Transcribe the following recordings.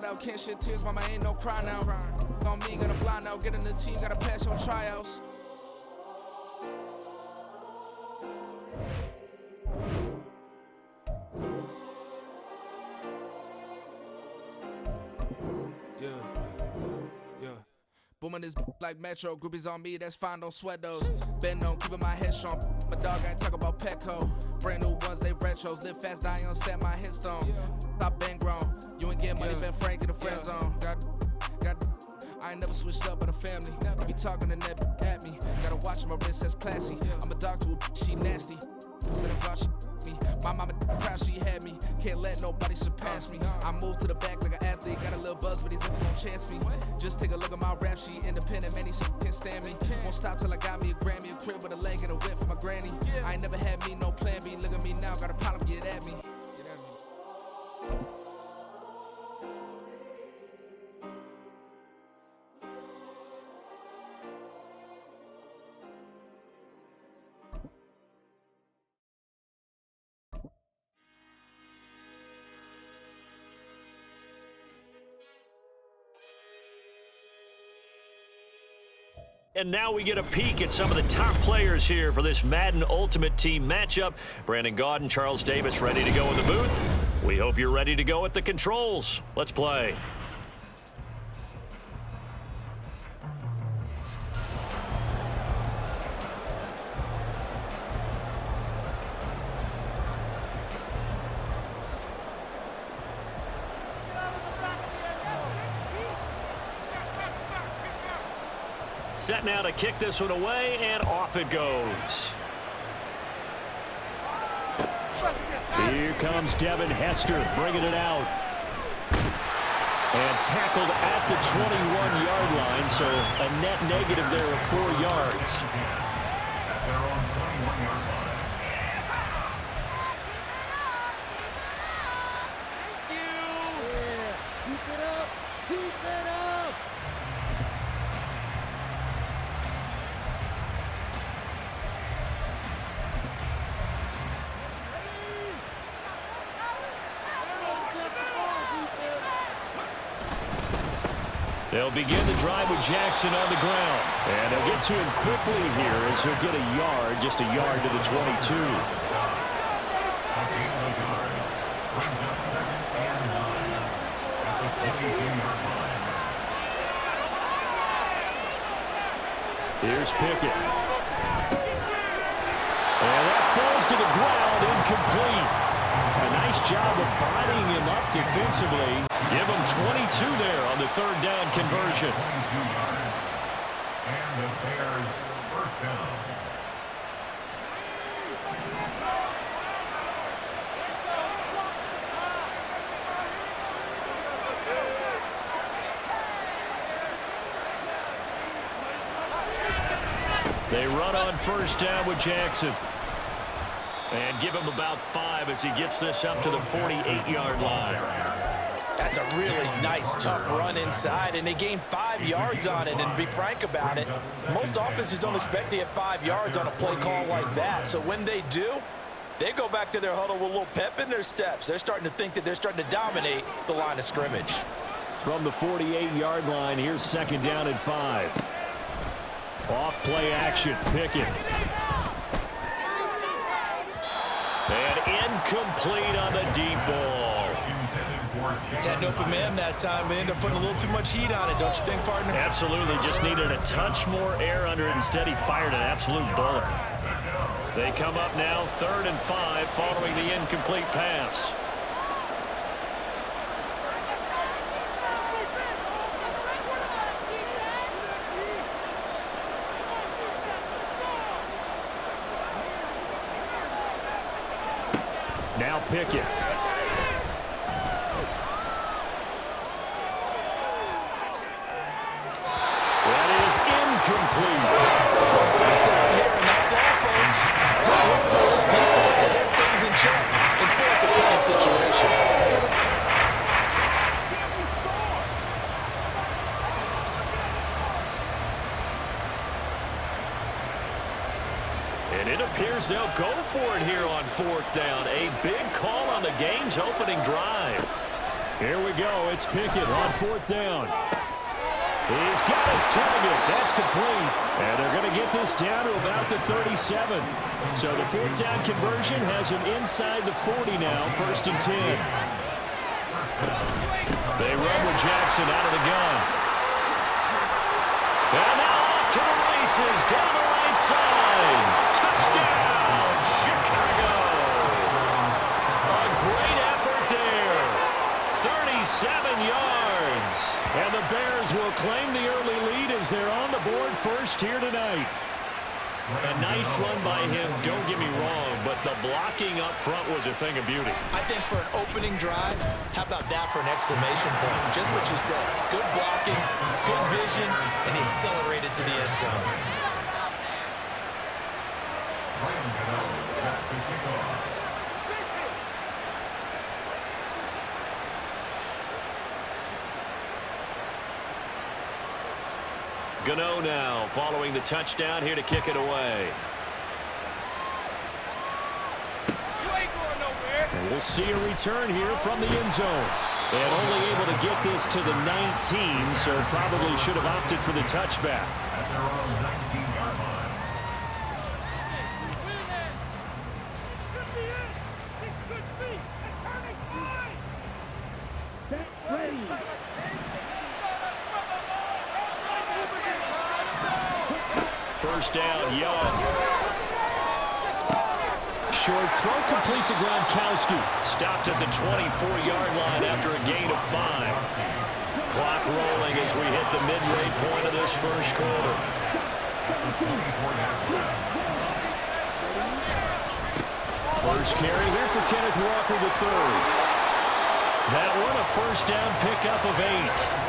out, can't shed tears, mama ain't no cry now. On me, got a blind out, get in the team, gotta pass your tryouts. Booming this like Metro, groupies on me, that's fine, don't sweat those. Been on, keeping my head strong. My dog, I ain't talk about Petco. Brand new ones, they retros. Live fast, die on set my headstone. Stop been grown. You ain't getting money, been Frank in the friend zone. I ain't never switched up, but a family. Be talking to net at me. Gotta watch my wrist, that's classy. I'm a dog to a she nasty. My mama proud she had me. Can't let nobody surpass me. I move to the back like an athlete. Got a little buzz, but these zippers don't chance me. Just take a look at my rap sheet. Independent, man, these can't stand me. Won't stop till I got me a Grammy, a crib with a leg and a whip for my granny. I ain't never had me no plan B. Look at me now, got a problem, get at me. And now we get a peek at some of the top players here for this Madden Ultimate Team matchup. Brandon Gaudin and Charles Davis ready to go in the booth. We hope you're ready to go at the controls. Let's play. Set now to kick this one away, and off it goes. Here comes Devin Hester bringing it out. And tackled at the 21-yard line, so a net negative there of 4 yards. They'll begin the drive with Jackson on the ground. And they'll get to him quickly here as he'll get a yard, just a yard to the 22. Here's Pickett. And that falls to the ground, incomplete. A nice job of bodying him up defensively. Give him 22 there on the third down conversion. And the Bears first down. They run on first down with Jackson. And give him about 5 as he gets this up to the 48-yard line. That's a really nice, tough run inside, and they gained 5 yards on it. And to be frank about it, most offenses don't expect to get 5 yards on a play call like that. So when they do, they go back to their huddle with a little pep in their steps. They're starting to think that they're starting to dominate the line of scrimmage. From the 48-yard line, here's second down and 5. Off play action, Pickett. And incomplete on the deep ball. Had an open man that time, but ended up putting a little too much heat on it, don't you think, partner? Absolutely. Just needed a touch more air under it. Instead, he fired an absolute bullet. They come up now, 3rd and 5, following the incomplete pass. Now Pickett. That is incomplete. First down here, and that's all, folks. Good work by this defense to hold things in check and force a punting situation. And it appears they'll go for it here on 4th down. A big call on the game's opening drive. Here we go. It's Pickett on 4th down. He's got his target. That's complete. And they're going to get this down to about the 37. So the 4th down conversion has him inside the 40 now, 1st and 10. They run with Jackson out of the gun. And now off to the races down the right side. Touchdown, Chicago. A great effort there. 37 yards. And the Bears will claim the early lead as they're on the board first here tonight. A nice run by him, don't get me wrong, but the blocking up front was a thing of beauty. I think for an opening drive, how about that for an exclamation point? Just what you said. Good blocking, good vision, and he accelerated to the end zone. Set to kick off. Gano now following the touchdown here to kick it away. And we'll see a return here from the end zone. And only able to get this to the 19, so probably should have opted for the touchback. At their own 19-yard line. First down, Young. Short throw complete to Gronkowski. Stopped at the 24-yard line after a gain of 5. Clock rolling as we hit the midway point of this first quarter. First carry here for Kenneth Walker III. That one a first down pickup of 8.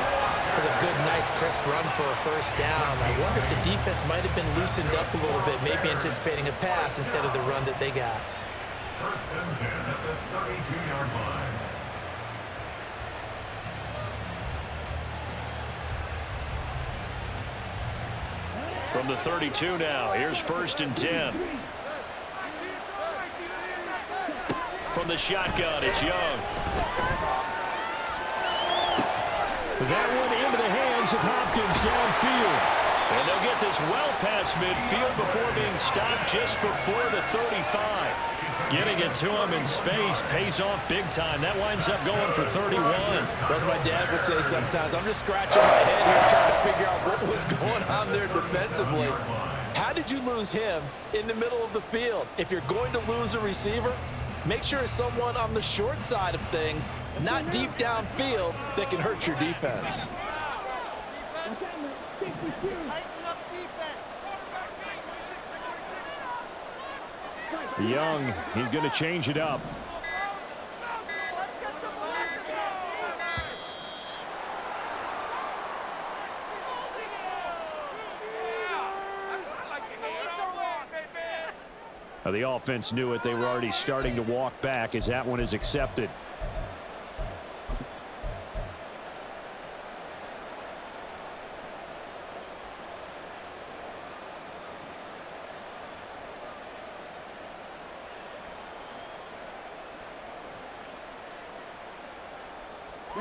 That was a good, nice, crisp run for a first down. I wonder if the defense might have been loosened up a little bit, maybe anticipating a pass instead of the run that they got. First and 10 at the 32-yard line. From the 32 now, here's 1st and 10. From the shotgun, it's Young. That one into the hands of Hopkins downfield. And they'll get this well past midfield before being stopped just before the 35. Getting it to him in space pays off big time. That winds up going for 31. What my dad would say sometimes, I'm just scratching my head here trying to figure out what was going on there defensively. How did you lose him in the middle of the field? If you're going to lose a receiver, make sure it's someone on the short side of things, not deep downfield, that can hurt your defense. Young, he's going to change it up. Now, the offense knew it. They were already starting to walk back as that one is accepted.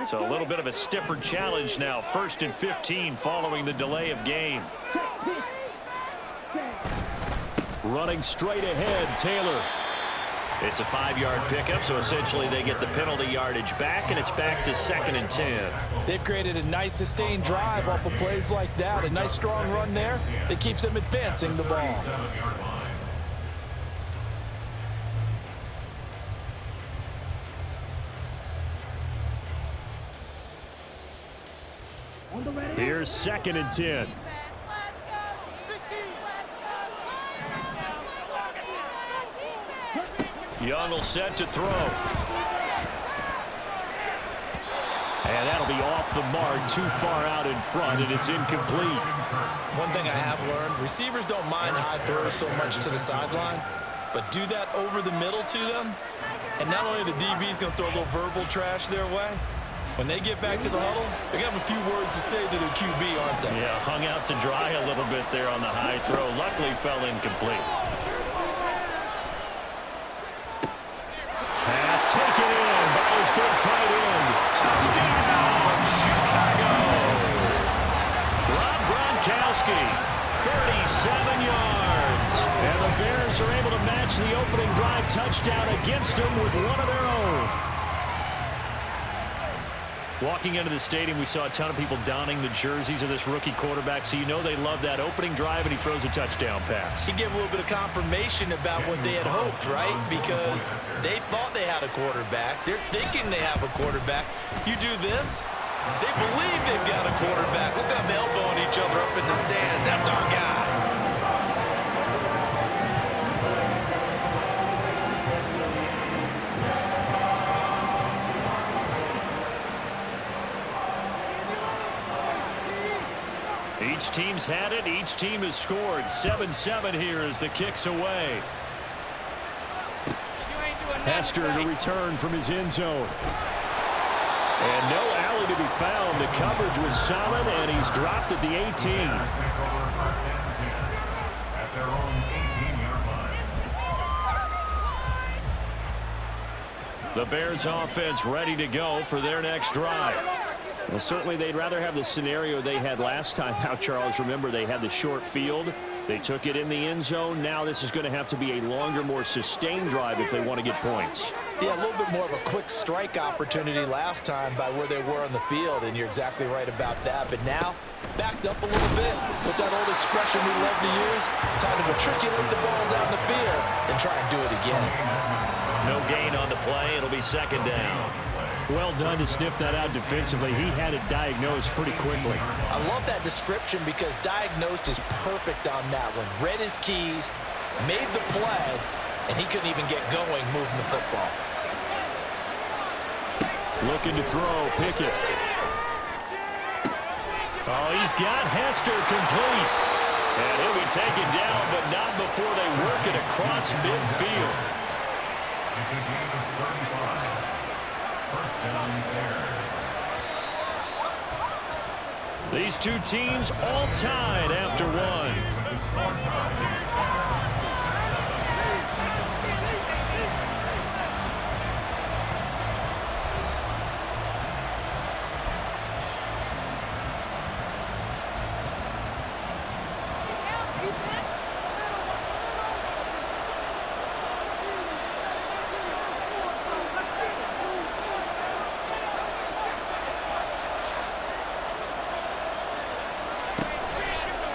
So a little bit of a stiffer challenge now. 1st and 15 following the delay of game. Running straight ahead, Taylor. It's a 5-yard pickup, so essentially they get the penalty yardage back, and it's back to 2nd and 10. They've created a nice sustained drive off of plays like that. A nice strong run there that keeps them advancing the ball. Here's 2nd and 10. Young will set to throw. And that'll be off the mark, too far out in front, and it's incomplete. One thing I have learned, receivers don't mind high throws so much to the sideline, but do that over the middle to them, and not only the DB's going to throw a little verbal trash their way, when they get back to the huddle, they're going to have a few words to say to their QB, aren't they? Yeah, hung out to dry a little bit there on the high throw. Luckily fell incomplete. Pass taken in by his big tight end. Trubisky, 37 yards. And the Bears are able to match the opening drive touchdown against them with one of their own. Walking into the stadium, we saw a ton of people donning the jerseys of this rookie quarterback, so you know they love that opening drive, and he throws a touchdown pass. You get a little bit of confirmation about what they had hoped, right? Because they thought they had a quarterback. They're thinking they have a quarterback. You do this, they believe they've got a quarterback. Look at them elbowing each other up in the stands. That's our guy. Each team's had it. Each team has scored. 7-7 here as the kick's away. Hester to return from his end zone. And no alley to be found. The coverage was solid, and he's dropped at the 18. At their own 18-yard line. The Bears offense ready to go for their next drive. Well, certainly they'd rather have the scenario they had last time out, Charles. Remember, they had the short field. They took it in the end zone. Now this is going to have to be a longer, more sustained drive if they want to get points. Yeah, a little bit more of a quick strike opportunity last time by where they were on the field, and you're exactly right about that. But now, backed up a little bit. What's that old expression we love to use? Time to matriculate the ball down the field and try and do it again. No gain on the play. It'll be second down. Well done to sniff that out defensively. He had it diagnosed pretty quickly. I love that description because diagnosed is perfect on that one. Read his keys, made the play, and he couldn't even get going moving the football. Looking to throw, Pickett. Oh, he's got Hester complete. And he'll be taken down, but not before they work it across midfield. It's a gain of 35. First down Bears. These two teams all tied after one. With the score tied.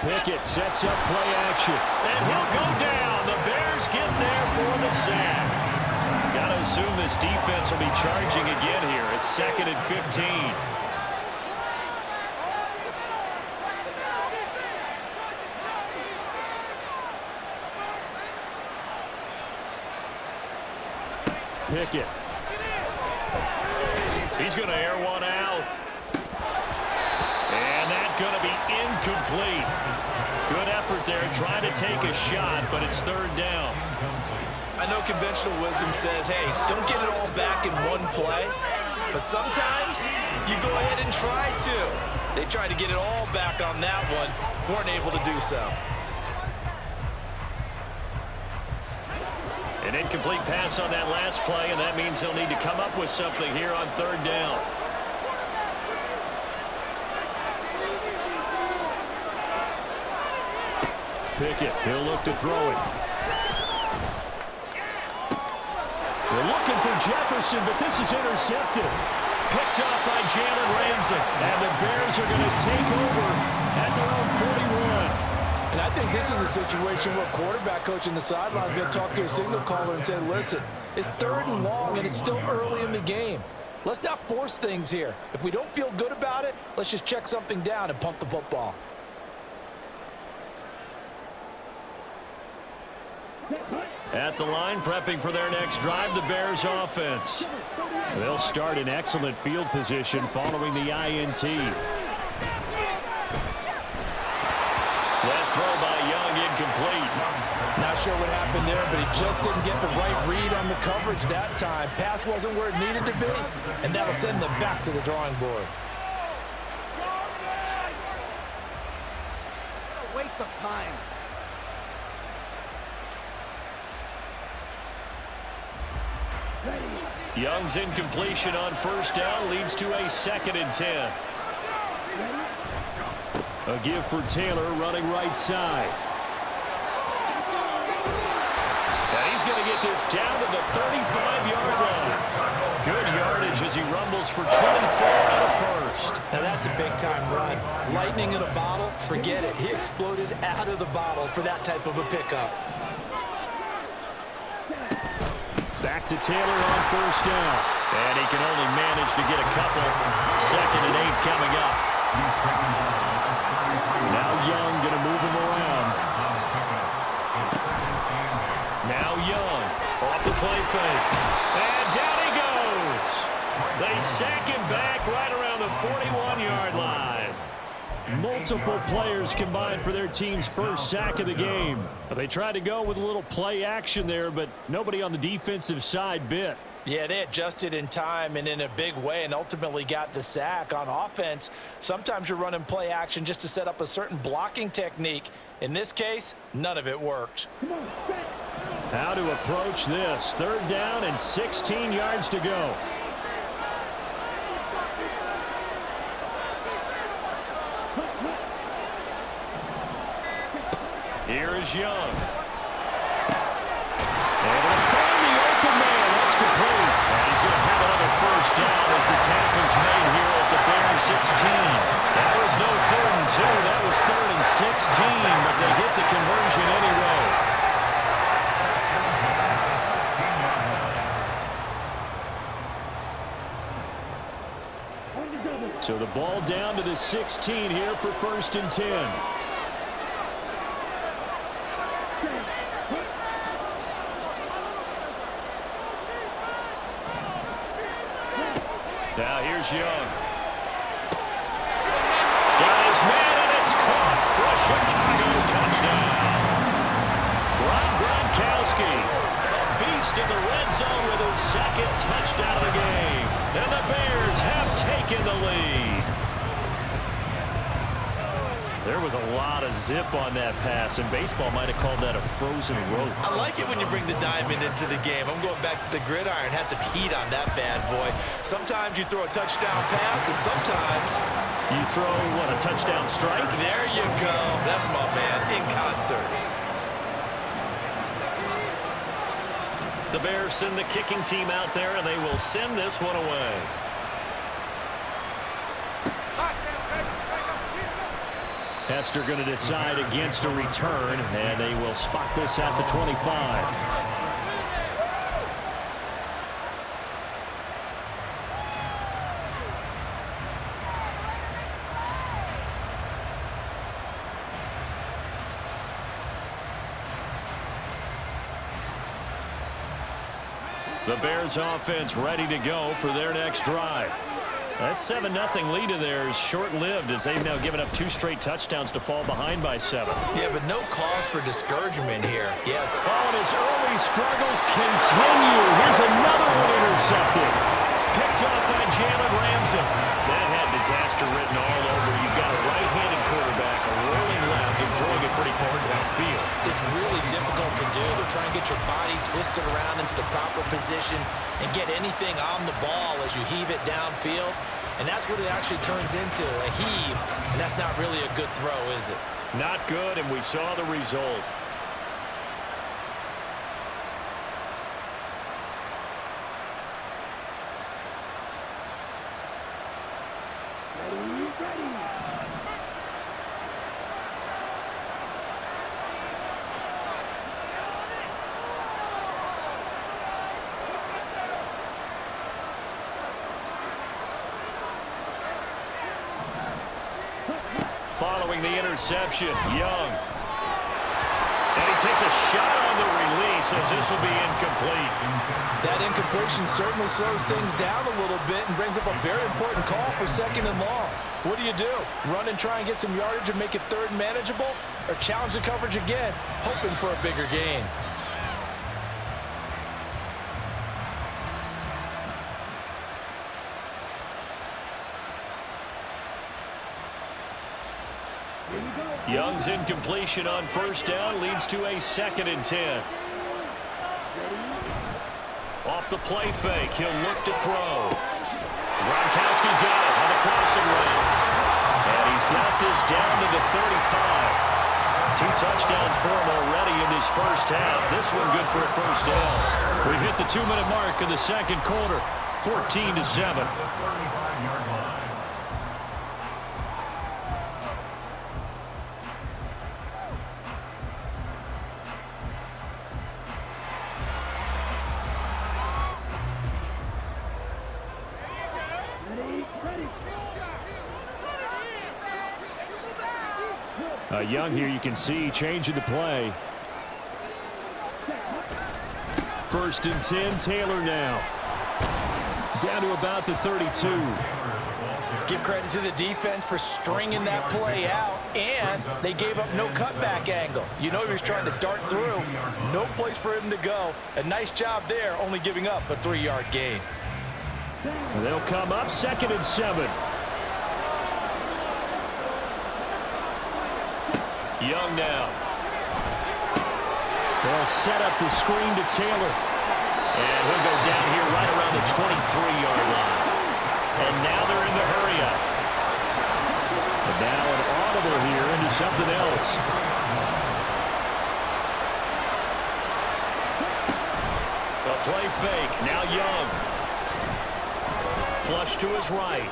Pickett sets up play action. And he'll go down. The Bears get there for the sack. Got to assume this defense will be charging again here. It's 2nd and 15. Pickett. He's going to air one out. And that's going to be incomplete. Good effort there, trying to take a shot, but it's 3rd down. I know conventional wisdom says, hey, don't get it all back in one play. But sometimes you go ahead and try to. They tried to get it all back on that one. Weren't able to do so. An incomplete pass on that last play, and that means they'll need to come up with something here on 3rd down. Pickett, he'll look to throw it. They're looking for Jefferson, but this is intercepted. Picked up by Jalen Ramsey. And the Bears are going to take over at their own 41. And I think this is a situation where quarterback coach in the sideline is going to talk to a signal caller and say, listen, it's 3rd and long, and it's still early in the game. Let's not force things here. If we don't feel good about it, let's just check something down and punt the football. At the line, prepping for their next drive, the Bears offense. They'll start in excellent field position following the INT. That throw by Young incomplete. Not sure what happened there, but he just didn't get the right read on the coverage that time. Pass wasn't where it needed to be, and that'll send them back to the drawing board. A waste of time. Young's incompletion on 1st down leads to a 2nd and 10. A give for Taylor running right side. And he's going to get this down to the 35-yard line. Good yardage as he rumbles for 24 out of first. Now that's a big-time run. Lightning in a bottle, forget it. He exploded out of the bottle for that type of a pickup. Back to Taylor on first down. And he can only manage to get a couple. 2nd and 8 coming up. Now Young going to move him around. Now Young off the play fake. And down he goes. They sack him back right around the 41-yard line. Multiple players combined for their team's first sack of the game. They tried to go with a little play action there, but nobody on the defensive side bit. Yeah, they adjusted in time and in a big way and ultimately got the sack. On offense, sometimes you're running play action just to set up a certain blocking technique. In this case, none of it worked. How to approach this. 3rd down and 16 yards to go. Here is Young. And he'll find the open man. That's complete. And he's going to have another first down as the tackle's made here at the Bears 16. That was no 3rd and 2. That was 3rd and 16, but they get the conversion anyway. So the ball down to the 16 here for 1st and 10. Now here's Young. Got his man, and it's caught for a Chicago touchdown. Gronkowski, a beast in the red zone with his 2nd touchdown of the game. And the Bears have taken the lead. There was a lot of zip on that pass, and baseball might have called that a frozen rope. I like it when you bring the diamond into the game. I'm going back to the gridiron. Had some heat on that bad boy. Sometimes you throw a touchdown pass, and sometimes you throw, what, a touchdown strike? There you go. That's my man in concert. The Bears send the kicking team out there, and they will send this one away. Hester going to decide against a return, and they will spot this at the 25. The Bears offense ready to go for their next drive. That 7-0 lead of theirs short-lived as they've now given up 2 straight touchdowns to fall behind by 7. Yeah, but no cause for discouragement here. Yeah. Oh, and his early struggles continue. Here's another one intercepted. Picked up by Jalen Ramsey. That had disaster written all over. You've got a right-handed quarterback, a rolling left, and throwing it pretty far downfield. It's really difficult to do, to try and get your body twisted around into the proper position and get anything on the ball as you heave it downfield. And that's what it actually turns into, a heave. And that's not really a good throw, is it? Not good, and we saw the result. Following the interception, Young. And he takes a shot on the release as this will be incomplete. That incompletion certainly slows things down a little bit and brings up a very important call for 2nd and long. What do? Run and try and get some yardage and make it 3rd and manageable? Or challenge the coverage again, hoping for a bigger gain? Young's incompletion on first down leads to a 2nd and 10. Off the play fake, he'll look to throw. Gronkowski got it on the crossing route. And he's got is down to the 35. 2 touchdowns for him already in this first half. This one good for a first down. We've hit the 2-minute mark in the second quarter. 14-7. Young here, you can see, changing the play. 1st and 10, Taylor now. Down to about the 32. Give credit to the defense for stringing that play out, and they gave up no cutback angle. You know he was trying to dart through. No place for him to go. A nice job there, only giving up a 3-yard gain. And they'll come up 2nd and 7. Young now. They'll set up the screen to Taylor. And he'll go down here right around the 23-yard line. And now they're in the hurry-up. And now an audible here into something else. A play fake. Now Young. Flush to his right.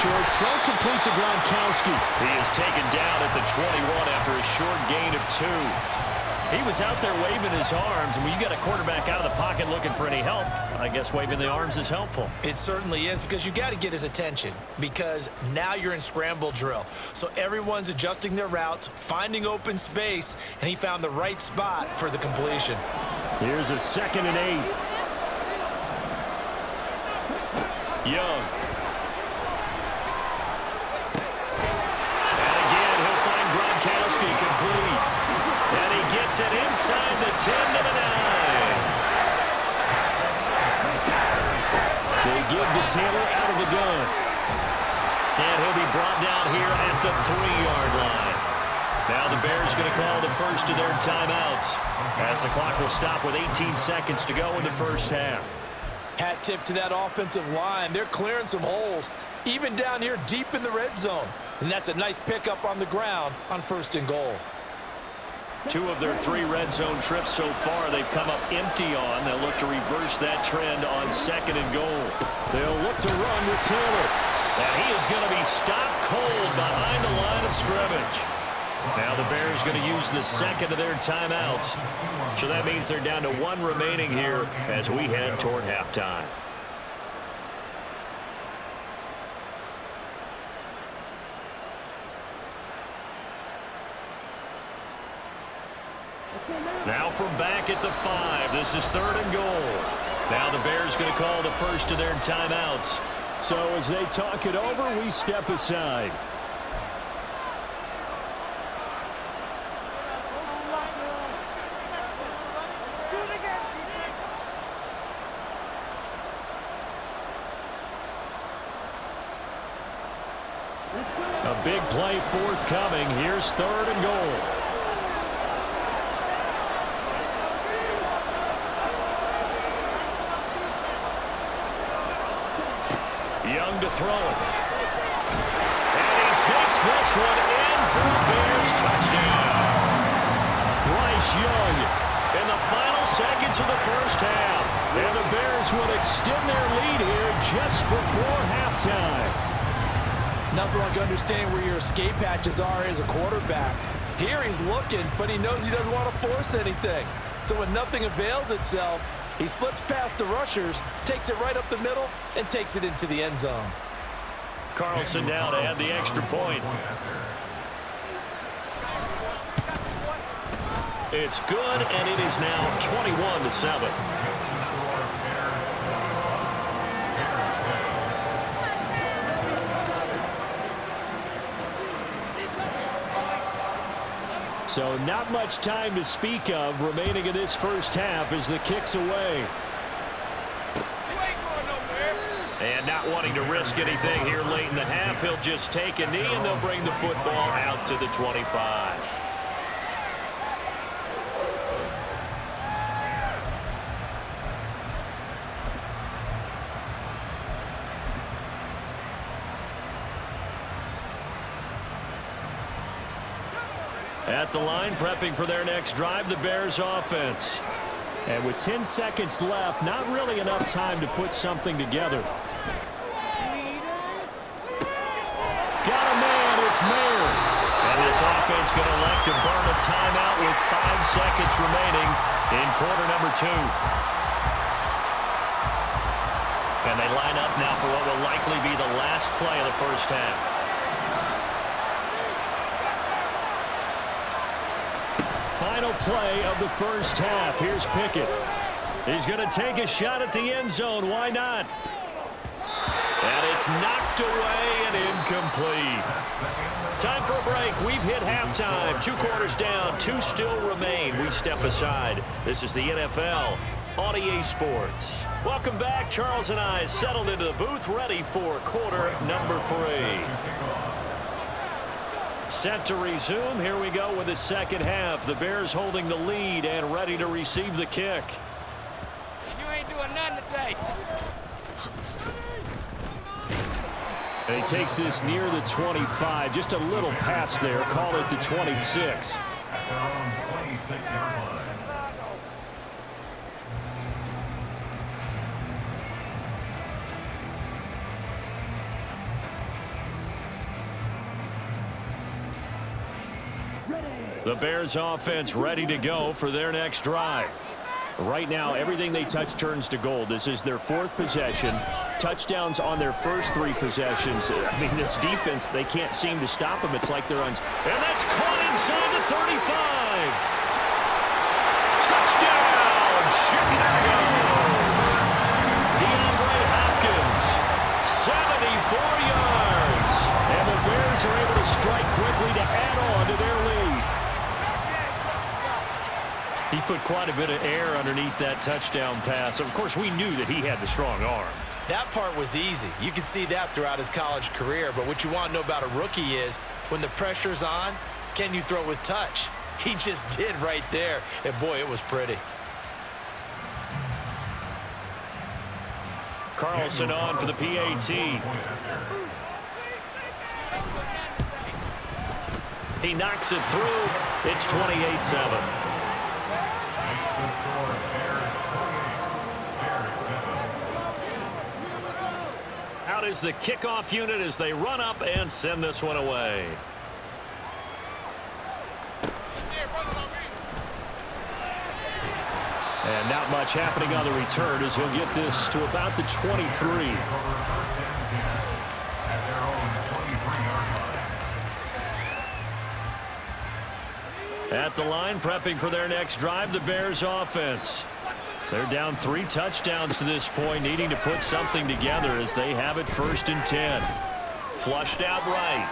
Short throw complete to Gronkowski. He is taken down at the 21 after a short gain of 2. He was out there waving his arms, and when you got a quarterback out of the pocket looking for any help, I guess waving the arms is helpful. It certainly is, because you got to get his attention, because now you're in scramble drill. So everyone's adjusting their routes, finding open space, and he found the right spot for the completion. Here's a 2nd and 8. Young. Complete. And he gets it inside the 10 to the 9. They give to Taylor out of the gun. And he'll be brought down here at the 3-yard line. Now the Bears going to call the first of their timeouts, as the clock will stop with 18 seconds to go in the first half. Hat tip to that offensive line. They're clearing some holes, even down here deep in the red zone. And that's a nice pickup on the ground on 1st and goal. 2 of their 3 red zone trips so far they've come up empty on. They'll look to reverse that trend on 2nd and goal. They'll look to run with Taylor. And he is going to be stopped cold behind the line of scrimmage. Now the Bears going to use the 2nd of their timeouts. So that means they're down to 1 remaining here as we head toward halftime. Now from back at the 5, this is 3rd and goal. Now the Bears going to call the first of their timeouts. So as they talk it over, we step aside. A big play forthcoming. Here's 3rd and goal. Young to throw it. And he takes this one in for a Bears touchdown. Bryce Young in the final seconds of the first half. And the Bears will extend their lead here just before halftime. Nothing like understanding where your escape hatches are as a quarterback. Here he's looking, but he knows he doesn't want to force anything. So when nothing avails itself, he slips past the rushers, takes it right up the middle, and takes it into the end zone. Carlson now to add the extra point. It's good, and it is now 21-7. So not much time to speak of remaining in this first half as the kick's away. And not wanting to risk anything here late in the half, he'll just take a knee, and they'll bring the football out to the 25. At the line, prepping for their next drive, the Bears offense. And with 10 seconds left, not really enough time to put something together. Got a man, it's Mayer. And this offense going to elect to burn a timeout with 5 seconds remaining in quarter number 2. And they line up now for what will likely be the last play of the first half. Final play of the first half. Here's Pickett. He's going to take a shot at the end zone. Why not? And it's knocked away and incomplete. Time for a break. We've hit halftime. 2 quarters down. 2 still remain. We step aside. This is the NFL on EA Sports. Welcome back. Charles and I settled into the booth, ready for quarter number 3. Set to resume. Here we go with the second half. The Bears holding the lead and ready to receive the kick. You ain't doing nothing today. And he takes this near the 25. Just a little pass there. Call it the 26. At their own 26-yard line. The Bears offense ready to go for their next drive. Right now, everything they touch turns to gold. This is their 4th possession. Touchdowns on their first 3 possessions. I mean, this defense, they can't seem to stop them. It's like they're on. And that's caught inside the 35. Touchdown, Chicago. DeAndre Hopkins, 74 yards. And the Bears are able to strike quickly to add on to their lead. He put quite a bit of air underneath that touchdown pass. Of course, we knew that he had the strong arm. That part was easy. You could see that throughout his college career. But what you want to know about a rookie is when the pressure's on, can you throw with touch? He just did right there. And, boy, it was pretty. Carlson on for the PAT. He knocks it through. It's 28-7. Out is the kickoff unit as they run up and send this one away. And not much happening on the return as he'll get this to about the 23. At the line, prepping for their next drive, the Bears offense. They're down 3 touchdowns to this point, needing to put something together as they have it 1st and 10. Flushed out right.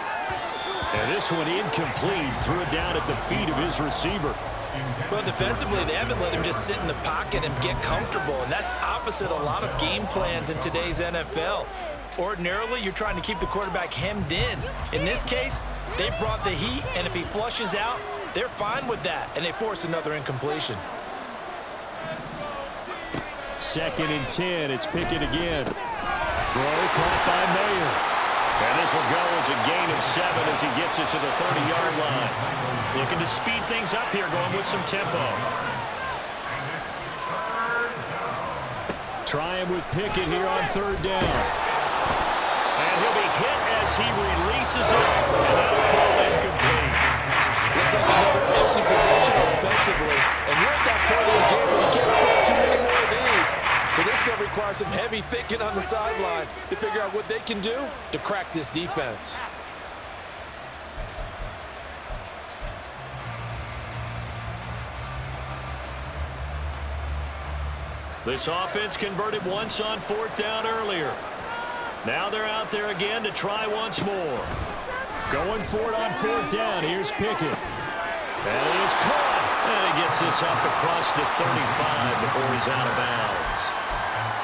And this one incomplete. Threw it down at the feet of his receiver. Well, defensively, they haven't let him just sit in the pocket and get comfortable, and that's opposite a lot of game plans in today's NFL. Ordinarily, you're trying to keep the quarterback hemmed in. In this case, they brought the heat, and if he flushes out, they're fine with that, and they force another incompletion. 2nd and 10. It's Pickett again. Throw caught by Mayer. And this will go as a gain of 7 as he gets it to the 30-yard line. Looking to speed things up here, going with some tempo. Try him with Pickett here on 3rd down. And he'll be hit as he releases it, and that'll fall incomplete. Looks like another empty possession offensively. And you're at that point of the game where you can't afford too many more of these. So this is going to require some heavy thinking on the sideline to figure out what they can do to crack this defense. This offense converted once on 4th down earlier. Now they're out there again to try once more. Going for it on 4th down. Here's Pickett. And he is caught. And he gets this up across the 35 before he's out of bounds.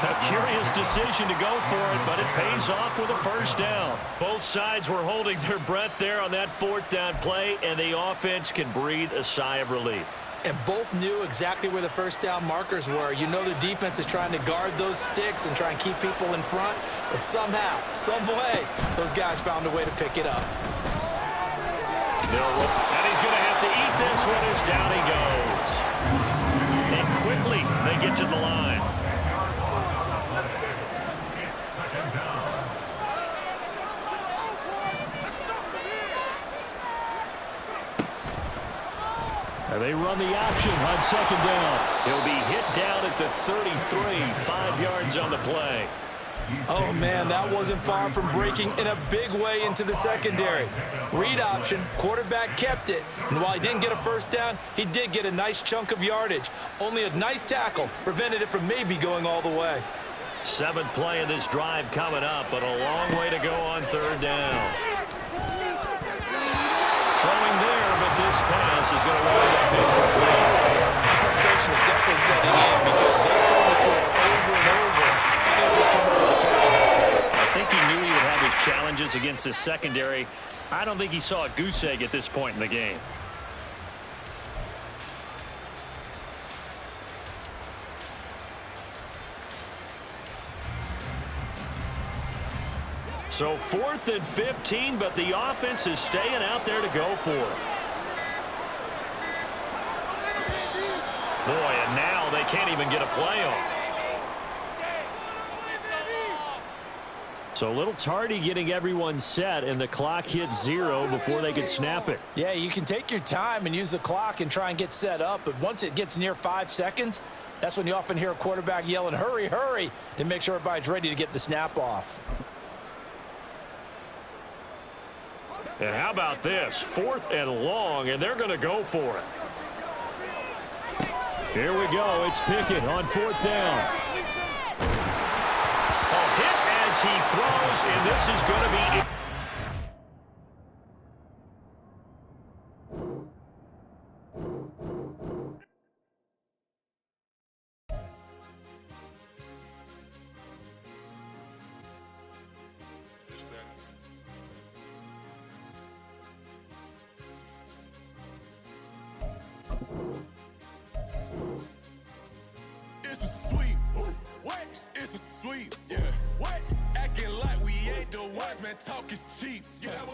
A curious decision to go for it, but it pays off with a 1st down. Both sides were holding their breath there on that 4th down play, and the offense can breathe a sigh of relief. And both knew exactly where the 1st down markers were. You know the defense is trying to guard those sticks and try and keep people in front, but somehow, some way, those guys found a way to pick it up. And he's going to have to eat this one as down he goes. And quickly they get to the line. Second down. And they run the option on second down. He'll be hit down at the 33, 5 yards on the play. Oh, man, that wasn't far from breaking in a big way into the secondary. Read option, quarterback kept it. And while he didn't get a first down, he did get a nice chunk of yardage. Only a nice tackle prevented it from maybe going all the way. 7th play of this drive coming up, but a long way to go on third down. Throwing there, but this pass is going to wind up incomplete. The frustration is definitely setting in because they've thrown it to him over and over. Unable to come up with a catch this far. I think he knew he would have his challenges against his secondary. I don't think he saw a goose egg at this point in the game. So 4th and 15, but the offense is staying out there to go for it. Boy, and now they can't even get a play off. So a little tardy getting everyone set, and the clock hits 0 before they could snap it. Yeah, you can take your time and use the clock and try and get set up, but once it gets near 5 seconds, that's when you often hear a quarterback yelling, hurry, hurry, to make sure everybody's ready to get the snap off. And how about this? 4th and long, and they're going to go for it. Here we go. It's Pickett on 4th down. A hit as he throws, and this is going to be... It's a sweep. What? It's a sweep. Yeah. What? Acting like we ain't the ones, man. Talk is cheap. Get that boy.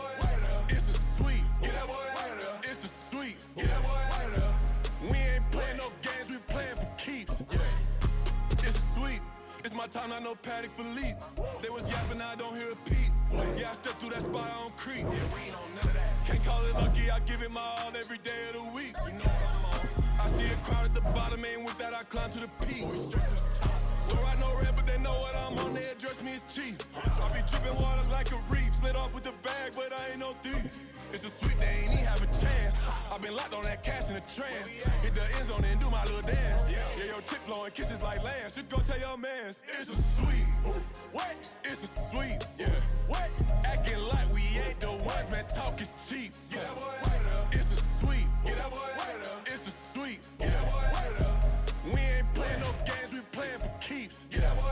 It's a sweep. Get that boy. It's a sweep. Get that boy. We ain't playing no games. We playing for keeps. Yeah. It's a sweep. It's my time. Not no paddock for leap. They was yapping. I don't hear a peep. Yeah, I step through that spot. I don't creep. Yeah, we ain't on none of that. Can't call it lucky. I give it my all every day of the week. You know what I'm on. I see a crowd at the bottom, and with that I climb to the peak. Don't ride no red, but they know what I'm on. They address me as chief. I be dripping water like a reef. Slid off with the bag, but I ain't no thief. It's a sweet, they ain't even have a chance. I been locked on that cash in a trance. Hit the end zone and do my little dance. Yeah, your chick blowing kisses like lambs. Should go tell your mans. It's a sweet. What? It's a sweet. Yeah. What? Acting like we ain't the ones, man. Talk is cheap. Get that boy. It's a sweet. Get that boy. It's a sweet. Get that boy. We ain't playing no games. We playing for keeps. Get that boy.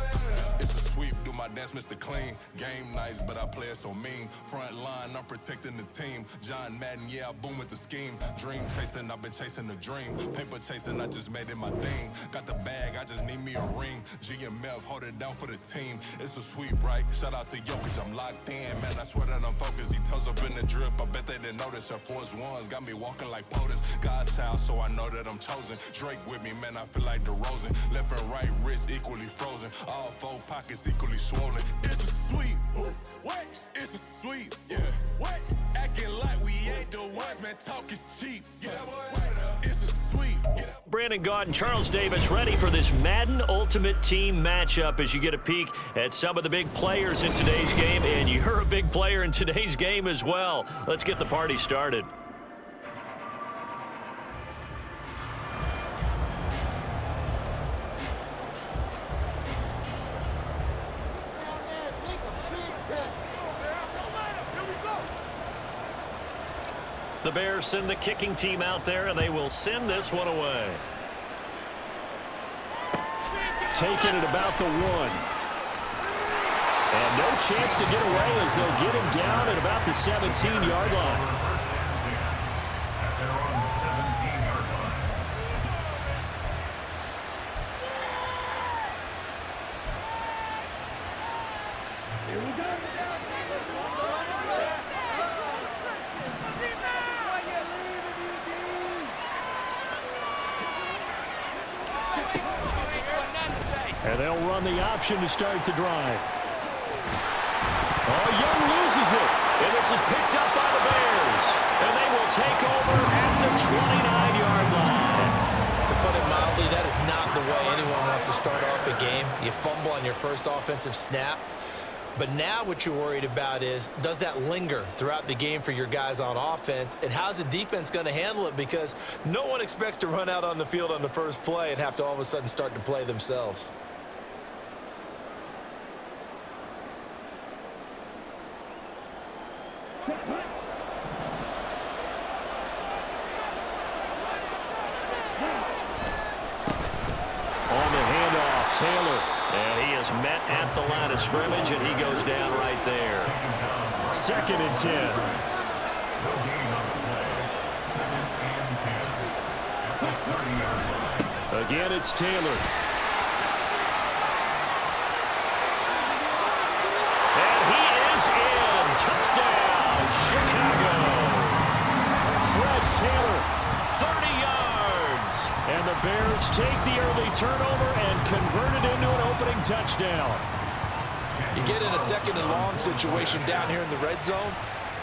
It's a sweep. Do my dance, Mr. Clean. Game nice, but I play it so mean. Front line, I'm protecting the team. John Madden, yeah, I boom with the scheme. Dream chasing, I've been chasing the dream. Paper chasing, I just made it my thing. Got the bag, I just need me a ring. GMF, hold it down for the team. It's a sweep, right? Shout out to Jokic, I'm locked in. Man, I swear that I'm focused. These toes up in the drip, I bet they didn't notice. Her force ones got me walking like POTUS. God's child, so I know that I'm chosen. Drake with me, man, I feel like DeRozan. Left and right wrist equally frozen. All 4 pockets equally swollen. It's a sweep. What? It's a sweep. Yeah. What? Acting like we ain't the ones, man. Talk is cheap. Yeah. It's a sweep. Brandon Gaudin and Charles Davis ready for this Madden Ultimate Team matchup as you get a peek at some of the big players in today's game, and you're a big player in today's game as well. Let's get the party started. The Bears send the kicking team out there, and they will send this one away. Taking it about the 1. And no chance to get away as they'll get him down at about the 17-yard line. At their own 17-yard line. Here we go. And they'll run the option to start the drive. Oh, Young loses it. And this is picked up by the Bears. And they will take over at the 29-yard line. To put it mildly, that is not the way anyone wants to start off a game. You fumble on your first offensive snap. But now what you're worried about is, does that linger throughout the game for your guys on offense? And how's the defense going to handle it? Because no one expects to run out on the field on the first play and have to all of a sudden start to play themselves. On the handoff, Taylor. And he is met at the line of scrimmage, and he goes down right there. 2nd and 10. Again, it's Taylor. And he is in. Touchdown, Chicago. Fred Taylor, 30 yards. And the Bears take the early turnover and convert it into an opening touchdown. You get in a 2nd and long situation down here in the red zone.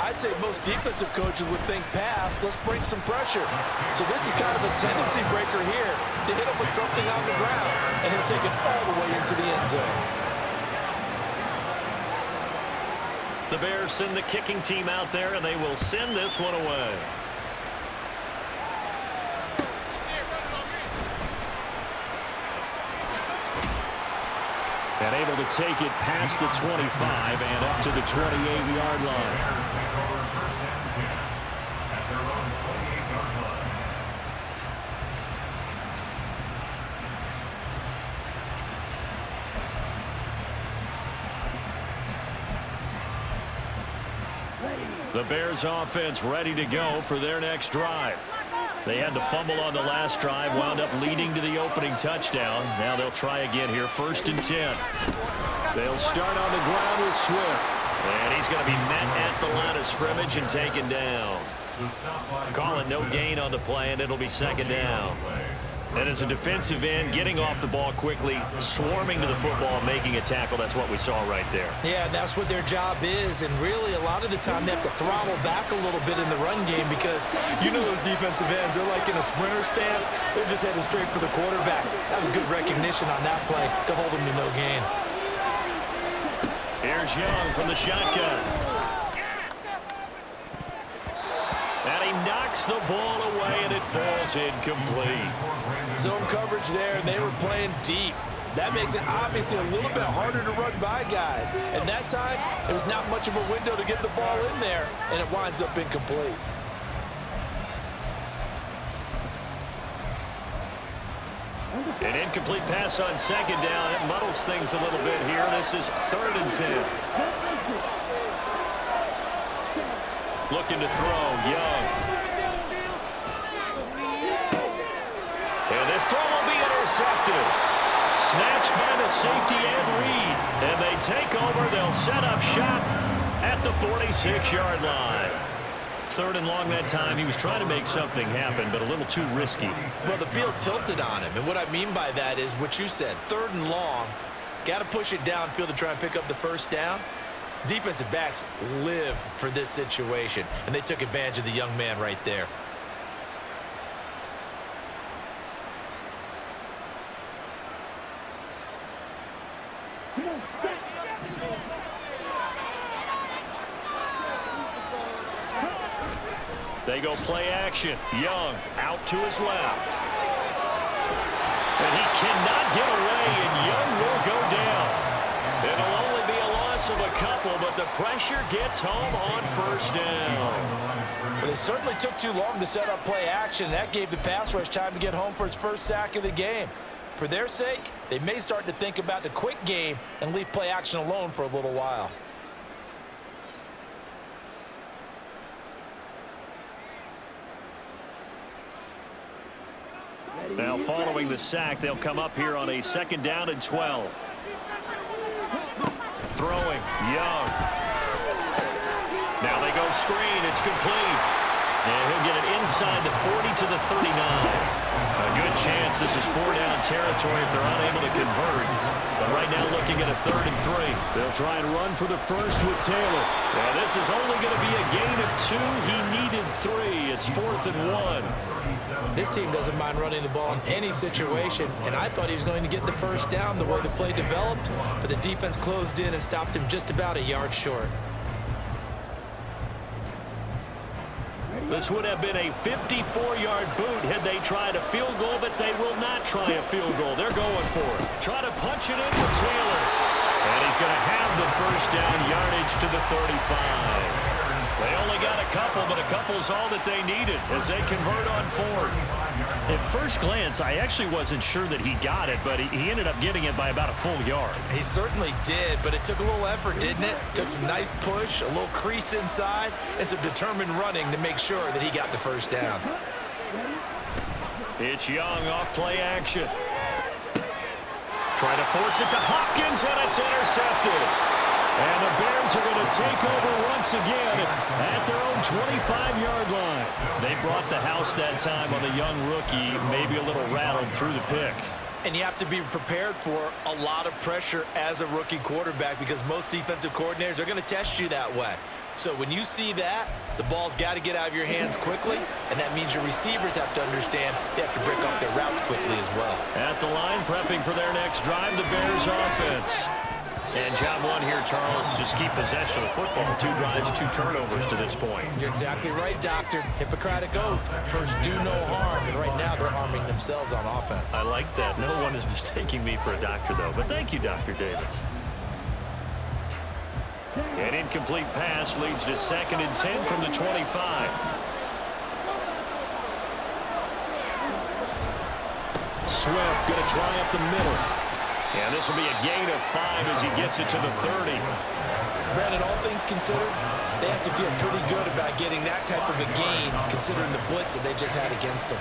I'd say most defensive coaches would think pass, let's bring some pressure. So this is kind of a tendency breaker here to hit him with something on the ground, and he'll take it all the way into the end zone. The Bears send the kicking team out there, and they will send this one away. And able to take it past the 25 and up to the 28-yard line. The Bears offense ready to go for their next drive. They had to fumble on the last drive, wound up leading to the opening touchdown. Now they'll try again here, 1st and 10. They'll start on the ground with Swift. And he's going to be met at the line of scrimmage and taken down. Calling no gain on the play, and it'll be 2nd down. And as a defensive end, getting off the ball quickly, swarming to the football, making a tackle, that's what we saw right there. Yeah, that's what their job is, and really a lot of the time they have to throttle back a little bit in the run game because you know those defensive ends, they're like in a sprinter stance, they're just headed straight for the quarterback. That was good recognition on that play to hold him to no gain. Here's Young from the shotgun. And he knocks the ball away, and it falls incomplete. Zone coverage there, and they were playing deep. That makes it obviously a little bit harder to run by guys. And that time, there was not much of a window to get the ball in there, and it winds up incomplete. An incomplete pass on 2nd down. It muddles things a little bit here. This is 3rd and 10. Looking to throw, Young. And this throw will be intercepted. Snatched by the safety and Reed. And they take over. They'll set up shop at the 46-yard line. 3rd and long that time. He was trying to make something happen, but a little too risky. Well, the field tilted on him. And what I mean by that is what you said. 3rd and long. Got to push it downfield to try and pick up the 1st down. Defensive backs live for this situation, and they took advantage of the young man right there. They go play action. Young out to his left. And he cannot get away, and Young will go down. It'll only be a loss of a couple, but the pressure gets home on 1st down. Well, it certainly took too long to set up play action. That gave the pass rush time to get home for its 1st sack of the game. For their sake, they may start to think about the quick game and leave play action alone for a little while. Now following the sack, they'll come up here on a 2nd down and 12. Throwing, Young. Now they go screen. It's complete. And he'll get it inside the 40 to the 39. A good chance this is 4-down territory if they're unable to convert. But right now looking at a 3rd and 3. They'll try and run for the first with Taylor. Well, this is only going to be a gain of 2. He needed 3. It's 4th and 1. This team doesn't mind running the ball in any situation, and I thought he was going to get the first down the way the play developed, but the defense closed in and stopped him just about a yard short. This would have been a 54-yard boot had they tried a field goal, but they will not try a field goal. They're going for it. Try to punch it in for Taylor. And he's going to have the first down, yardage to the 35. They only got a couple, but a couple's all that they needed as they convert on 4th. At first glance, I actually wasn't sure that he got it, but he ended up getting it by about a full yard. He certainly did, but it took a little effort, didn't it? Took some nice push, a little crease inside, and some determined running to make sure that he got the first down. It's Young off play action. Try to force it to Hopkins, and it's intercepted. And the Bears are going to take over once again at their own 25-yard line. They brought the house that time on the young rookie, maybe a little rattled through the pick. And you have to be prepared for a lot of pressure as a rookie quarterback because most defensive coordinators are going to test you that way. So when you see that, the ball's got to get out of your hands quickly, and that means your receivers have to understand they have to break off their routes quickly as well. At the line, prepping for their next drive, the Bears offense. And job one here, Charles, just keep possession of the football. 2 drives, 2 turnovers to this point. You're exactly right, Doctor. Hippocratic oath. First, do no harm. And right now, they're harming themselves on offense. I like that. No one is mistaking me for a doctor, though. But thank you, Dr. Davis. An incomplete pass leads to 2nd and 10 from the 25. Swift going to try up the middle. And this will be a gain of 5 as he gets it to the 30. Brandon, all things considered, they have to feel pretty good about getting that type of a gain considering the blitz that they just had against them.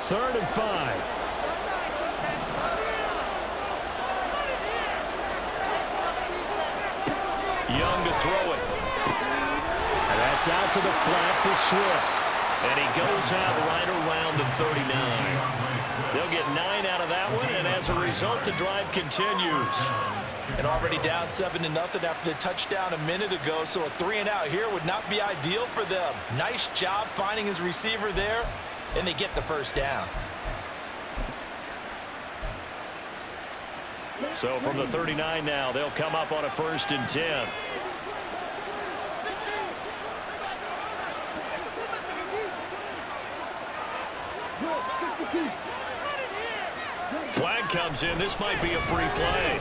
Third and 5. Young to throw it. And that's out to the flat for Swift. And he goes out right around the 39. They'll get 9 out of that one, and as a result, the drive continues. And already down 7-0 after the touchdown a minute ago, so a 3-and-out here would not be ideal for them. Nice job finding his receiver there, and they get the first down. So from the 39 now, they'll come up on a 1st and 10. Flag comes in. This might be a free play.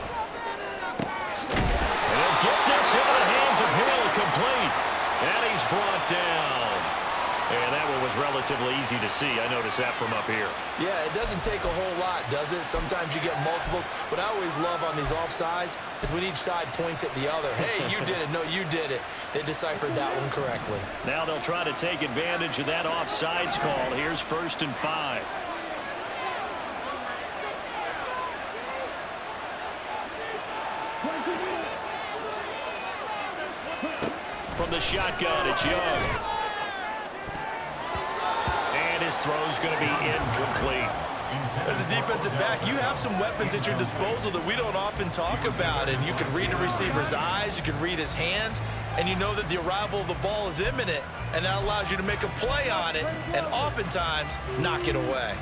And they'll get this into the hands of Hill, complete. And he's brought down. And that one was relatively easy to see. I noticed that from up here. Yeah, it doesn't take a whole lot, does it? Sometimes you get multiples. What I always love on these offsides is when each side points at the other. Hey, you did it. No, you did it. They deciphered that one correctly. Now they'll try to take advantage of that offsides call. Here's 1st and 5. From the shotgun, it's Young. His throw's going to be incomplete. As a defensive back, you have some weapons at your disposal that we don't often talk about, and you can read the receiver's eyes, you can read his hands, and you know that the arrival of the ball is imminent, and that allows you to make a play on it and oftentimes knock it away.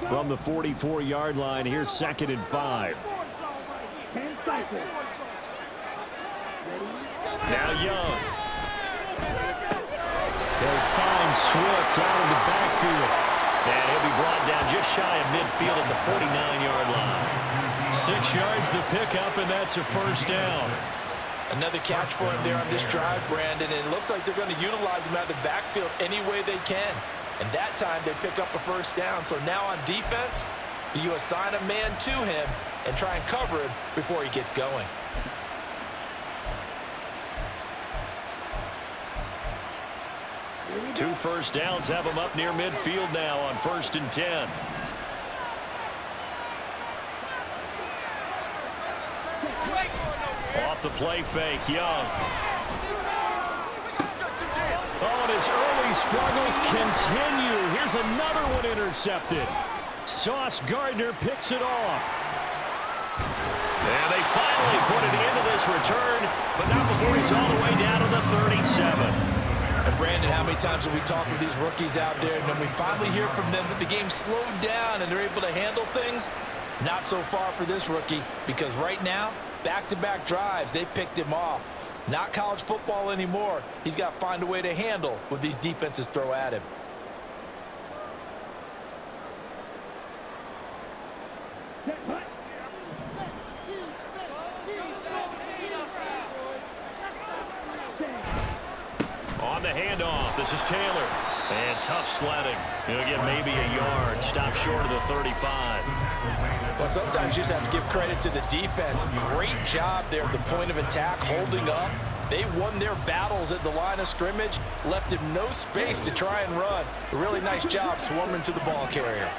From the 44-yard line, here's 2nd and 5. Now Young. They'll find Swift out of the backfield. And he'll be brought down just shy of midfield at the 49-yard line. 6 yards the pickup, and that's a 1st down. Another catch for him there on this drive, Brandon, and it looks like they're going to utilize him out of the backfield any way they can. And that time they pick up a first down. So now on defense, do you assign a man to him and try and cover him before he gets going? Two first downs have him up near midfield now on 1st and 10. Off the play fake, Young. Oh, and his early struggles continue. Here's another one intercepted. Sauce Gardner picks it off. And they finally put it into this return, but not before he's all the way down to the 37. And Brandon, how many times have we talked with these rookies out there, and then we finally hear from them that the game slowed down and they're able to handle things? Not so far for this rookie, because right now, back-to-back drives, they picked him off. Not college football anymore. He's got to find a way to handle what these defenses throw at him. On the handoff, this is Taylor. And tough sledding. He'll get maybe a yard. Stop short of the 35. Well, sometimes you just have to give credit to the defense. Great job there at the point of attack, holding up. They won their battles at the line of scrimmage, left him no space to try and run. A really nice job swarming to the ball carrier.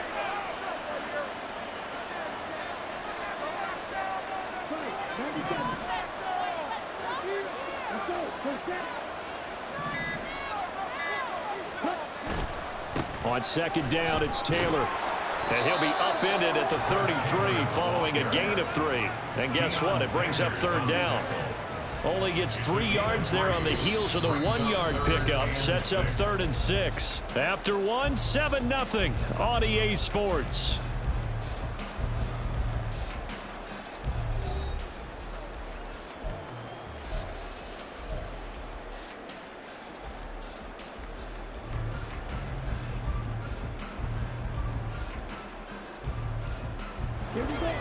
On 2nd down, it's Taylor. And he'll be upended at the 33 following a gain of 3. And guess what? It brings up 3rd down. Only gets 3 yards there on the heels of the 1-yard pickup. Sets up 3rd and 6. After 1, 7-0 on EA Sports.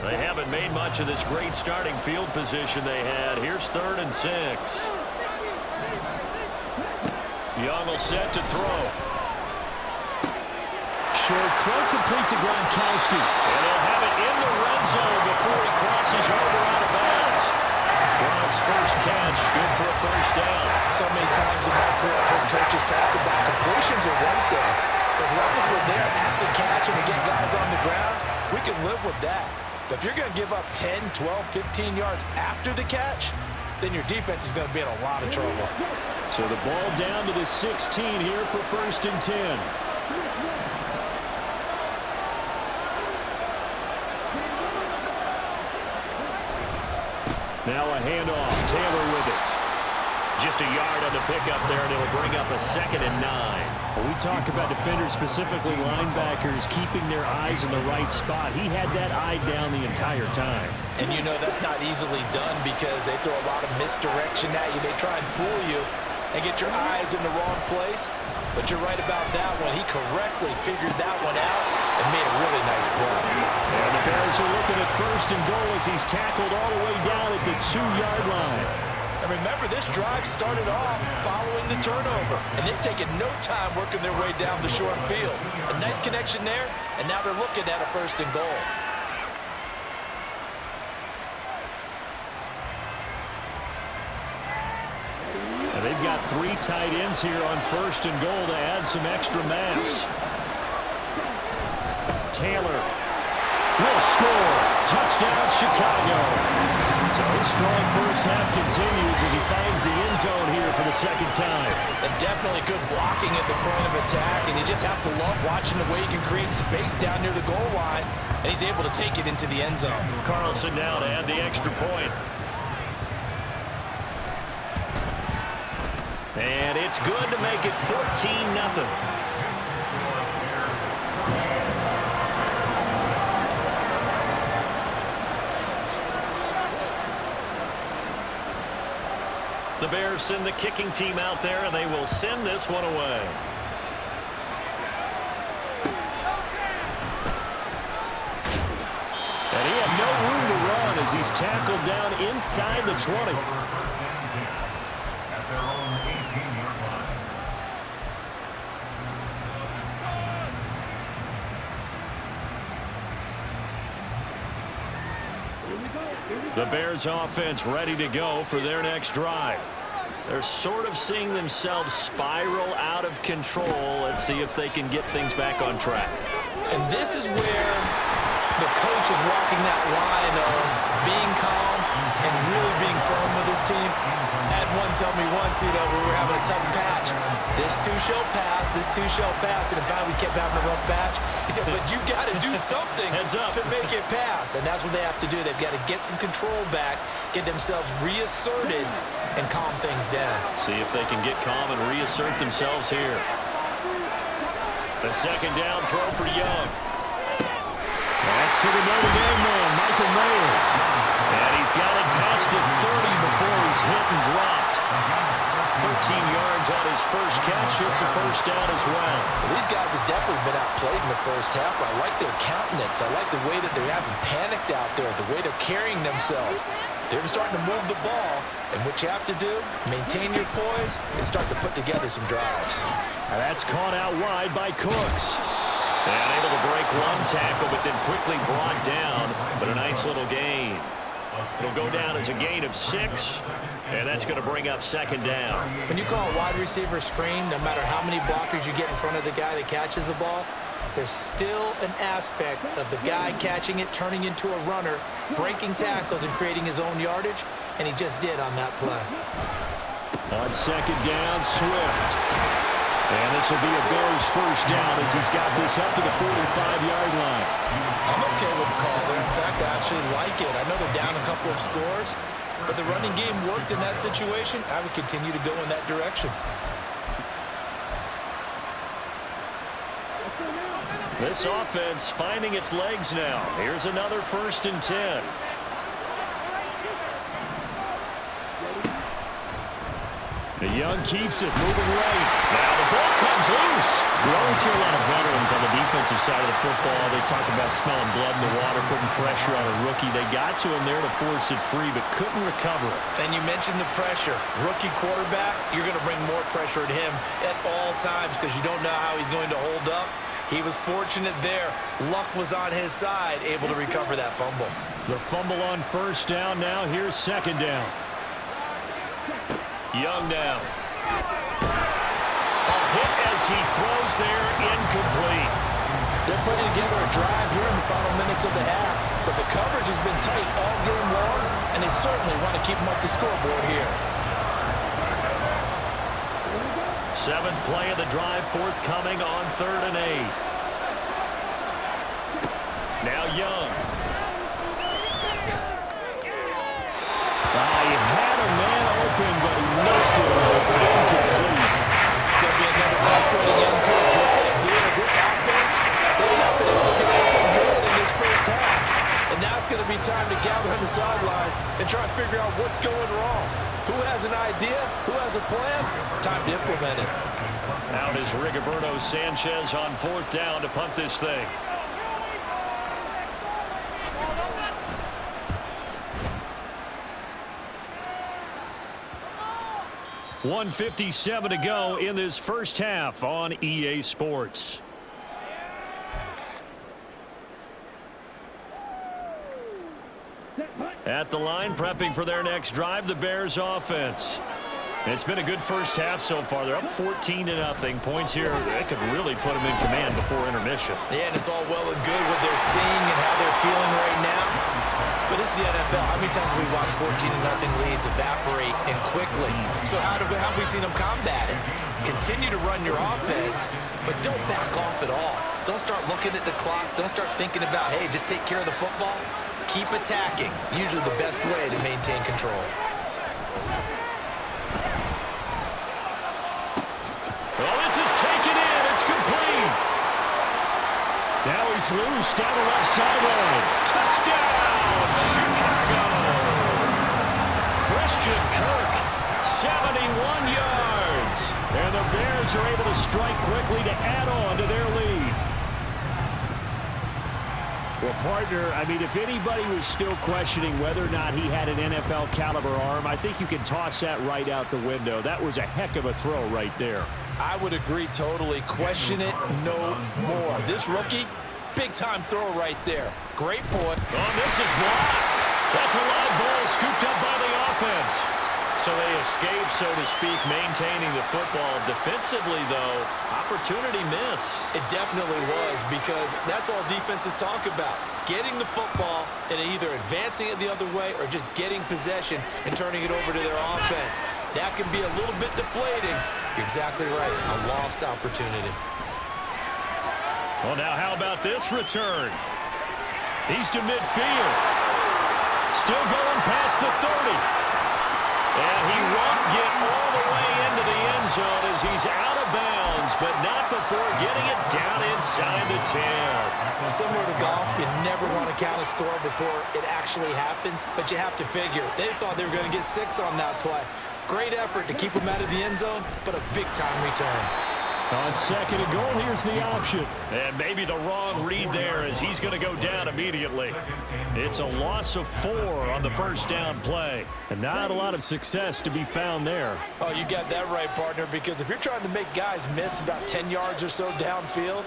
They haven't made much of this great starting field position they had. Here's 3rd and 6. Young will set to throw. Short throw complete to Gronkowski. And they'll have it in the red zone before he crosses over out of bounds. Gronk's first catch, good for a first down. So many times in my career, I've heard coaches talk about completions are one thing. As long as we're there at the catch and we get guys on the ground, we can live with that. But if you're going to give up 10, 12, 15 yards after the catch, then your defense is going to be in a lot of trouble. So the ball down to the 16 here for 1st and 10. Now a handoff. Taylor with it. Just a yard on the pickup there, and it'll bring up a 2nd and 9. When we talk about defenders, specifically linebackers, keeping their eyes in the right spot. He had that eye down the entire time. And you know that's not easily done because they throw a lot of misdirection at you. They try and fool you and get your eyes in the wrong place. But you're right about that one. He correctly figured that one out and made a really nice play. And the Bears are looking at 1st and goal as he's tackled all the way down at the 2-yard line. And remember, this drive started off following the turnover, and they've taken no time working their way down the short field. A nice connection there, and now they're looking at a 1st and goal. And they've got 3 tight ends here on 1st and goal to add some extra mass. Taylor will score. Touchdown, Chicago. So his strong first half continues as he finds the end zone here for the 2nd time. And definitely good blocking at the point of attack, and you just have to love watching the way he can create space down near the goal line, and he's able to take it into the end zone. Carlson now to add the extra point. And it's good to make it 14-0. The Bears send the kicking team out there, and they will send this one away. And he had no room to run as he's tackled down inside the 20. At their own 18-yard line. The Bears offense ready to go for their next drive. They're sort of seeing themselves spiral out of control. Let's see if they can get things back on track. And this is where the coach is walking that line of being calm and really being firm with his team. Had one tell me once, we were having a tough patch. This too shall pass, this too shall pass. And in fact, we kept having a rough patch. He said, but you got to do something to make it pass. And that's what they have to do. They've got to get some control back, get themselves reasserted, and calm things down. See if they can get calm and reassert themselves here. The second down throw for Young. That's to the Notre Dame man, Michael Mayer. And he's got it past the 30 before he's hit and dropped. 13 yards on his first catch. It's a first down as well. These guys have definitely been outplayed in the first half. I like their countenance. I like the way that they haven't panicked out there, the way they're carrying themselves. They're starting to move the ball. And what you have to do, maintain your poise and start to put together some drives. And that's caught out wide by Cooks. And able to break one tackle, but then quickly brought down. But a nice little gain. It'll go down as a gain of 6. And that's going to bring up second down. When you call a wide receiver screen, no matter how many blockers you get in front of the guy that catches the ball, there's still an aspect of the guy catching it, turning into a runner, breaking tackles and creating his own yardage, and he just did on that play. On second down, Swift. And this will be a Bears first down as he's got this up to the 45-yard line. I'm okay with the call there. In fact, I actually like it. I know they're down a couple of scores, but the running game worked in that situation. I would continue to go in that direction. This offense finding its legs now. Here's another 1st and 10. The Young keeps it, moving right. Now the ball comes loose. We always hear a lot of veterans on the defensive side of the football. They talk about smelling blood in the water, putting pressure on a rookie. They got to him there to force it free, but couldn't recover it. And you mentioned the pressure. Rookie quarterback, you're going to bring more pressure at him at all times because you don't know how he's going to hold up. He was fortunate there. Luck was on his side, able to recover that fumble. The fumble on first down now. Here's second down. Young now. A hit as he throws there, incomplete. They're putting together a drive here in the final minutes of the half, but the coverage has been tight all game long, and they certainly want to keep them up the scoreboard here. 7th play of the drive, forthcoming on 3rd and 8. Now Young. He had a man open, but he missed it. It's incomplete. It's going to be another frustrating end to a drive here. This offense, they've not been able to get anything good in this first half. And now it's going to be time to gather on the sidelines and try and figure out what's going wrong. Who has an idea? Who has a plan? Time to implement it. Out is Rigoberto Sanchez on 4th down to punt this thing. .157 to go in this first half on EA Sports. At the line, prepping for their next drive, the Bears offense. It's been a good first half so far. They're up 14-0. Points here that could really put them in command before intermission. Yeah, and it's all well and good what they're seeing and how they're feeling right now. But this is the NFL. How many times have we watched 14-0 leads evaporate and quickly? So how have we seen them combat it? Continue to run your offense, but don't back off at all. Don't start looking at the clock. Don't start thinking about, hey, just take care of the football. Keep attacking. Usually the best way to maintain control. Well, this is taken in. It's complete. Now he's loose down the left sideline. Touchdown, Chicago. Christian Kirk, 71 yards. And the Bears are able to strike quickly to add on to their lead. Well, partner, I mean, if anybody was still questioning whether or not he had an NFL caliber arm, I think you can toss that right out the window. That was a heck of a throw right there. I would agree totally. Question it no more. This rookie, big-time throw right there. Great point. Oh, this is blocked. That's a live ball scooped up by the offense. So they escape, so to speak, maintaining the football. Defensively, though, opportunity miss. It definitely was, because that's all defenses talk about. Getting the football and either advancing it the other way or just getting possession and turning it over to their offense. That can be a little bit deflating. You're exactly right. A lost opportunity. Well, now how about this return? He's to midfield. Still going past the 30. And he won't get all the way into the end zone as he's out of bounds, but not before getting it down inside the 10. Similar to golf, you never want to count a score before it actually happens, but you have to figure. They thought they were going to get 6 on that play. Great effort to keep him out of the end zone, but a big-time return. On 2nd and goal, here's the option. And maybe the wrong read there as he's going to go down immediately. It's a loss of 4 on the first down play. And not a lot of success to be found there. Oh, you got that right, partner, because if you're trying to make guys miss about 10 yards or so downfield,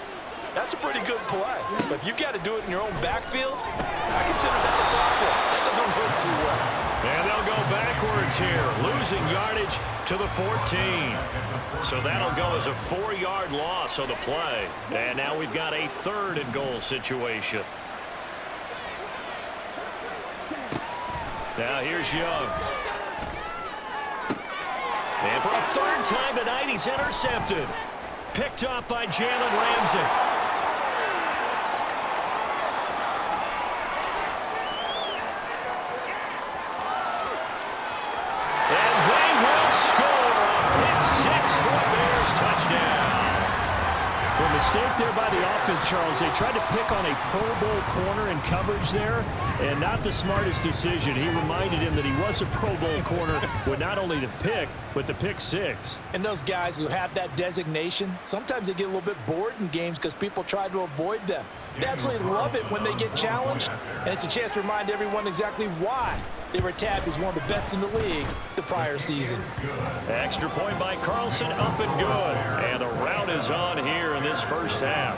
that's a pretty good play. But if you got to do it in your own backfield, I consider that a problem. That doesn't work too well. And they'll go backwards here, losing yardage to the 14. So that'll go as a 4-yard loss on the play. And now we've got a 3rd and goal situation. Now here's Young. And for a 3rd time tonight, he's intercepted. Picked off by Jalen Ramsey. Mistake there by the offense, Charles. They tried to pick on a Pro Bowl corner in coverage there, and not the smartest decision. He reminded him that he was a Pro Bowl corner with not only the pick, but the pick 6. And those guys who have that designation, sometimes they get a little bit bored in games because people try to avoid them. They absolutely love it when they get challenged, and it's a chance to remind everyone exactly why they were tabbed as one of the best in the league the prior season. Extra point by Carlson, up and good. And the rout is on here in this first half.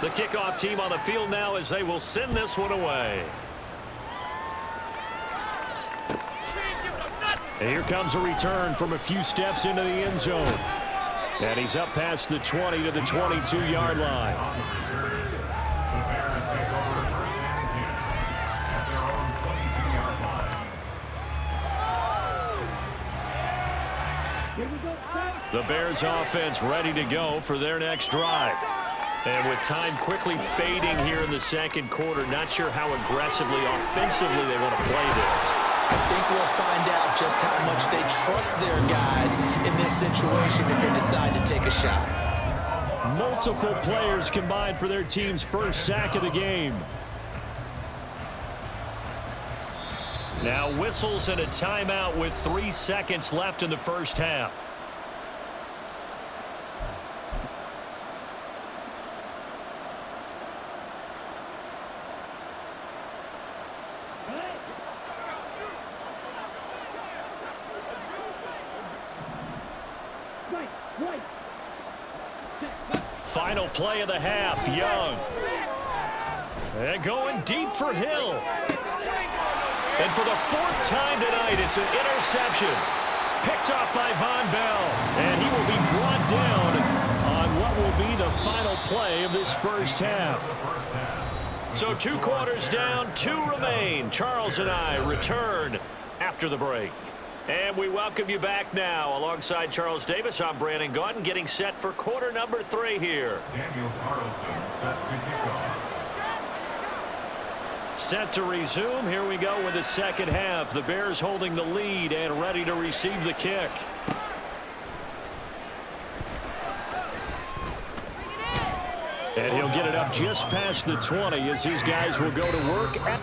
The kickoff team on the field now as they will send this one away. And here comes a return from a few steps into the end zone. And he's up past the 20 to the 22-yard line. The Bears offense ready to go for their next drive. And with time quickly fading here in the second quarter, not sure how aggressively, offensively they want to play this. I think we'll find out just how much they trust their guys in this situation if they decide to take a shot. Multiple players combined for their team's first sack of the game. Now whistles and a timeout with 3 seconds left in the first half. Final play of the half, Young. And going deep for Hill. And for the 4th time tonight, it's an interception. Picked off by Von Bell. And he will be brought down on what will be the final play of this first half. So 2 quarters down, 2 remain. Charles and I return after the break. And we welcome you back now. Alongside Charles Davis, I'm Brandon Gaudin, getting set for quarter number 3 here. Daniel Carlson set to kick off. Set to resume. Here we go with the second half. The Bears holding the lead and ready to receive the kick. And he'll get it up just past the 20 as these guys will go to work at